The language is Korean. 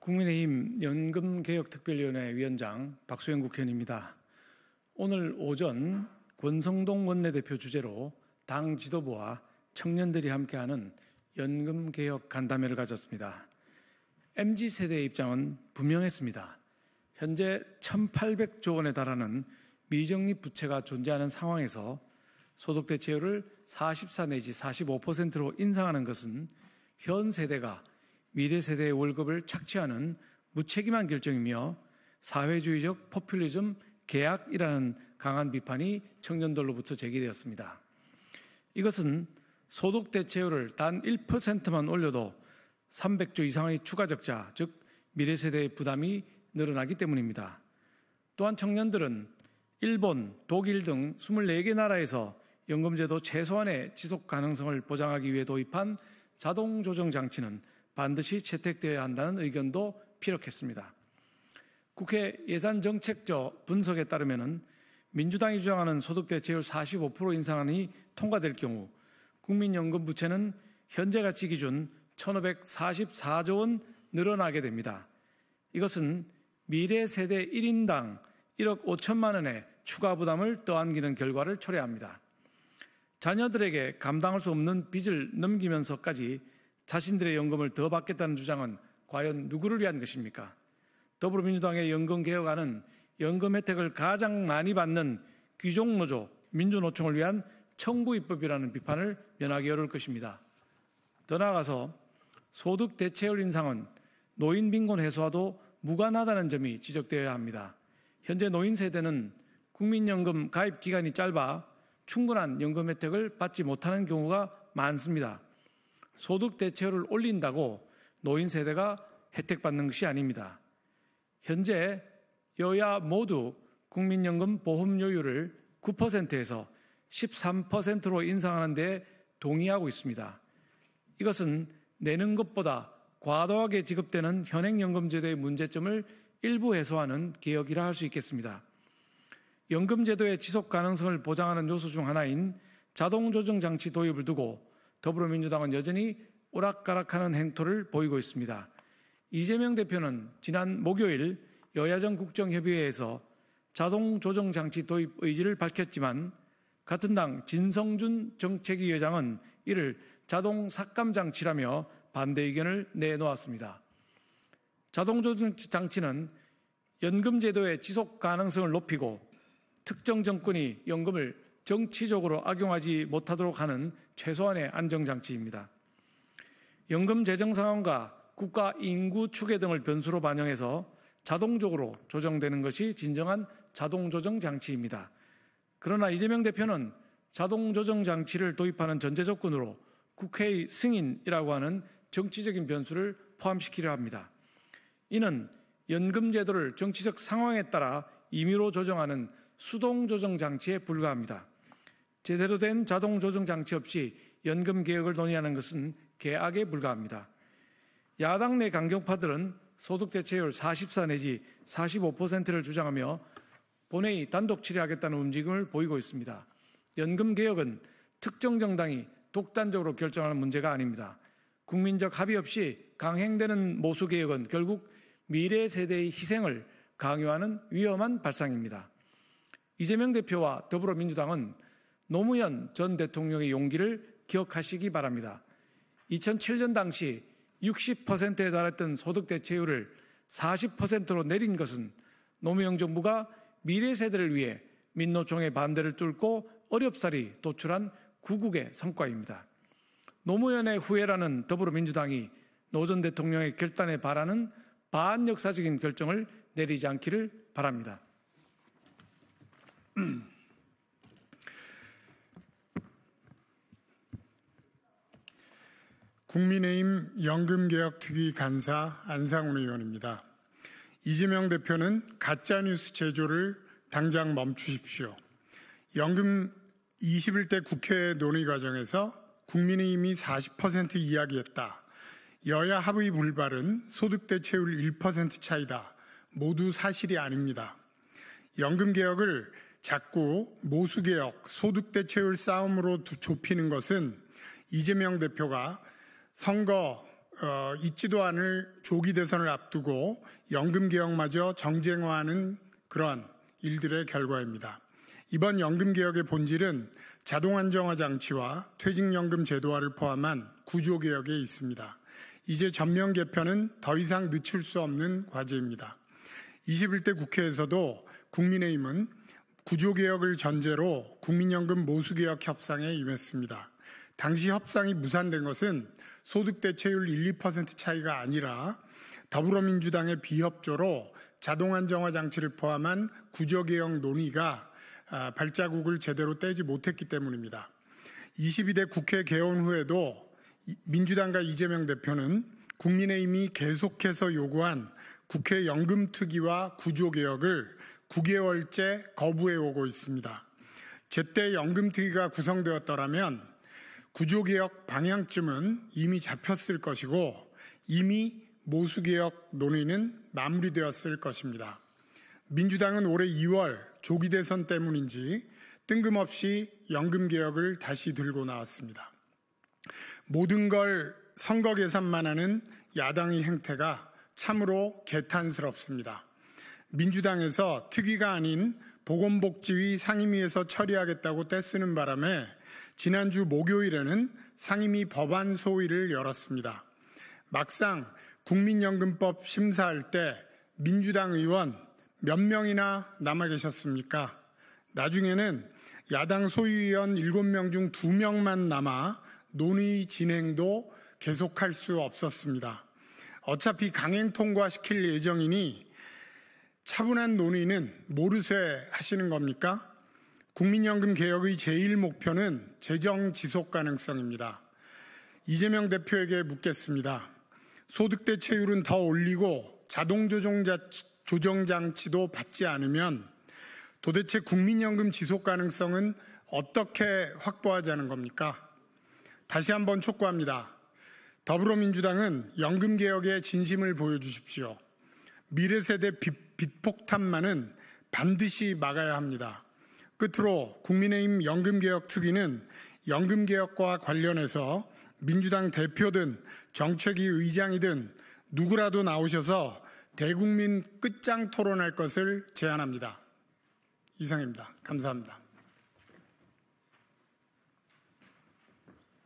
국민의힘 연금개혁특별위원회 위원장 박수영 국회의원입니다. 오늘 오전 권성동 원내대표 주재로 당 지도부와 청년들이 함께하는 연금개혁 간담회를 가졌습니다. MZ세대의 입장은 분명했습니다. 현재 1,800조 원에 달하는 미적립 부채가 존재하는 상황에서 소득 대체율을 44 내지 45%로 인상하는 것은 현 세대가 미래 세대의 월급을 착취하는 무책임한 결정이며 사회주의적 포퓰리즘 계약이라는 강한 비판이 청년들로부터 제기되었습니다. 이것은 소득 대체율을 단 1%만 올려도 300조 이상의 추가 적자, 즉 미래 세대의 부담이 늘어나기 때문입니다. 또한 청년들은 일본, 독일 등 24개 나라에서 연금제도 최소한의 지속 가능성을 보장하기 위해 도입한 자동 조정 장치는 반드시 채택되어야 한다는 의견도 피력했습니다. 국회 예산정책처 분석에 따르면 민주당이 주장하는 소득 대체율 45% 인상안이 통과될 경우 국민연금 부채는 현재 가치 기준 1,544조 원 늘어나게 됩니다. 이것은 미래 세대 1인당 1억 5천만 원의 추가 부담을 떠안기는 결과를 초래합니다. 자녀들에게 감당할 수 없는 빚을 넘기면서까지 자신들의 연금을 더 받겠다는 주장은 과연 누구를 위한 것입니까? 더불어민주당의 연금개혁안은 연금 혜택을 가장 많이 받는 귀족노조, 민주노총을 위한 청부입법이라는 비판을 면하기 어려울 것입니다. 더 나아가서 소득 대체율 인상은 노인 빈곤 해소와도 무관하다는 점이 지적되어야 합니다. 현재 노인 세대는 국민연금 가입 기간이 짧아 충분한 연금 혜택을 받지 못하는 경우가 많습니다. 소득 대체율을 올린다고 노인 세대가 혜택받는 것이 아닙니다. 현재 여야 모두 국민연금 보험료율을 9%에서 13%로 인상하는 데 동의하고 있습니다. 이것은 내는 것보다 과도하게 지급되는 현행연금제도의 문제점을 일부 해소하는 개혁이라 할 수 있겠습니다. 연금제도의 지속 가능성을 보장하는 요소 중 하나인 자동조정장치 도입을 두고 더불어민주당은 여전히 오락가락하는 행토를 보이고 있습니다. 이재명 대표는 지난 목요일 여야정 국정협의회에서 자동조정장치 도입 의지를 밝혔지만 같은 당 진성준 정책위 의장은 이를 자동삭감장치라며 반대 의견을 내놓았습니다. 자동조정장치는 연금제도의 지속 가능성을 높이고 특정 정권이 연금을 정치적으로 악용하지 못하도록 하는 최소한의 안정장치입니다. 연금 재정 상황과 국가 인구 추계 등을 변수로 반영해서 자동적으로 조정되는 것이 진정한 자동조정 장치입니다. 그러나 이재명 대표는 자동조정 장치를 도입하는 전제 조건으로 국회의 승인이라고 하는 정치적인 변수를 포함시키려 합니다. 이는 연금제도를 정치적 상황에 따라 임의로 조정하는 수동조정 장치에 불과합니다. 제대로 된 자동조정 장치 없이 연금개혁을 논의하는 것은 개악에 불과합니다. 야당 내 강경파들은 소득 대체율 44 내지 45%를 주장하며 본회의 단독 처리하겠다는 움직임을 보이고 있습니다. 연금개혁은 특정 정당이 독단적으로 결정하는 문제가 아닙니다. 국민적 합의 없이 강행되는 모수개혁은 결국 미래 세대의 희생을 강요하는 위험한 발상입니다. 이재명 대표와 더불어민주당은 노무현 전 대통령의 용기를 기억하시기 바랍니다. 2007년 당시 60%에 달했던 소득 대체율을 40%로 내린 것은 노무현 정부가 미래 세대를 위해 민노총의 반대를 뚫고 어렵사리 도출한 구국의 성과입니다. 노무현의 후예라는 더불어민주당이 노 전 대통령의 결단에 바라는 반역사적인 결정을 내리지 않기를 바랍니다. 국민의힘 연금개혁특위 간사 안상훈 의원입니다. 이재명 대표는 가짜뉴스 제조를 당장 멈추십시오. 연금 21대 국회 논의 과정에서 국민의힘이 40% 이야기했다. 여야 합의 불발은 소득 대체율 1% 차이다. 모두 사실이 아닙니다. 연금개혁을 자꾸 모수개혁, 소득 대체율 싸움으로 좁히는 것은 이재명 대표가 선거 있지도 않을 조기 대선을 앞두고 연금개혁마저 정쟁화하는 그러한 일들의 결과입니다. 이번 연금개혁의 본질은 자동안정화 장치와 퇴직연금 제도화를 포함한 구조개혁에 있습니다. 이제 전면 개편은 더 이상 늦출 수 없는 과제입니다. 21대 국회에서도 국민의힘은 구조개혁을 전제로 국민연금 모수개혁 협상에 임했습니다. 당시 협상이 무산된 것은 소득 대체율 1, 2% 차이가 아니라 더불어민주당의 비협조로 자동안정화 장치를 포함한 구조개혁 논의가 발자국을 제대로 떼지 못했기 때문입니다. 22대 국회 개원 후에도 민주당과 이재명 대표는 국민의힘이 계속해서 요구한 국회 연금특위와 구조개혁을 9개월째 거부해 오고 있습니다. 제때 연금특위가 구성되었더라면 구조개혁 방향쯤은 이미 잡혔을 것이고 이미 모수개혁 논의는 마무리되었을 것입니다. 민주당은 올해 2월 조기 대선 때문인지 뜬금없이 연금개혁을 다시 들고 나왔습니다. 모든 걸 선거 계산만 하는 야당의 행태가 참으로 개탄스럽습니다. 민주당에서 특위가 아닌 보건복지위 상임위에서 처리하겠다고 떼쓰는 바람에 지난주 목요일에는 상임위 법안 소위를 열었습니다. 막상 국민연금법 심사할 때 민주당 의원 몇 명이나 남아 계셨습니까? 나중에는 야당 소위위원 7명 중 2명만 남아 논의 진행도 계속할 수 없었습니다. 어차피 강행 통과시킬 예정이니 차분한 논의는 모르쇠 하시는 겁니까? 국민연금 개혁의 제1 목표는 재정 지속 가능성입니다. 이재명 대표에게 묻겠습니다. 소득 대체율은 더 올리고 자동 조정 장치도 받지 않으면 도대체 국민연금 지속 가능성은 어떻게 확보하자는 겁니까? 다시 한번 촉구합니다. 더불어민주당은 연금개혁의 진심을 보여주십시오. 미래세대 빚폭탄만은 반드시 막아야 합니다. 끝으로 국민의힘 연금개혁특위는 연금개혁과 관련해서 민주당 대표든 정책위 의장이든 누구라도 나오셔서 대국민 끝장 토론할 것을 제안합니다. 이상입니다. 감사합니다.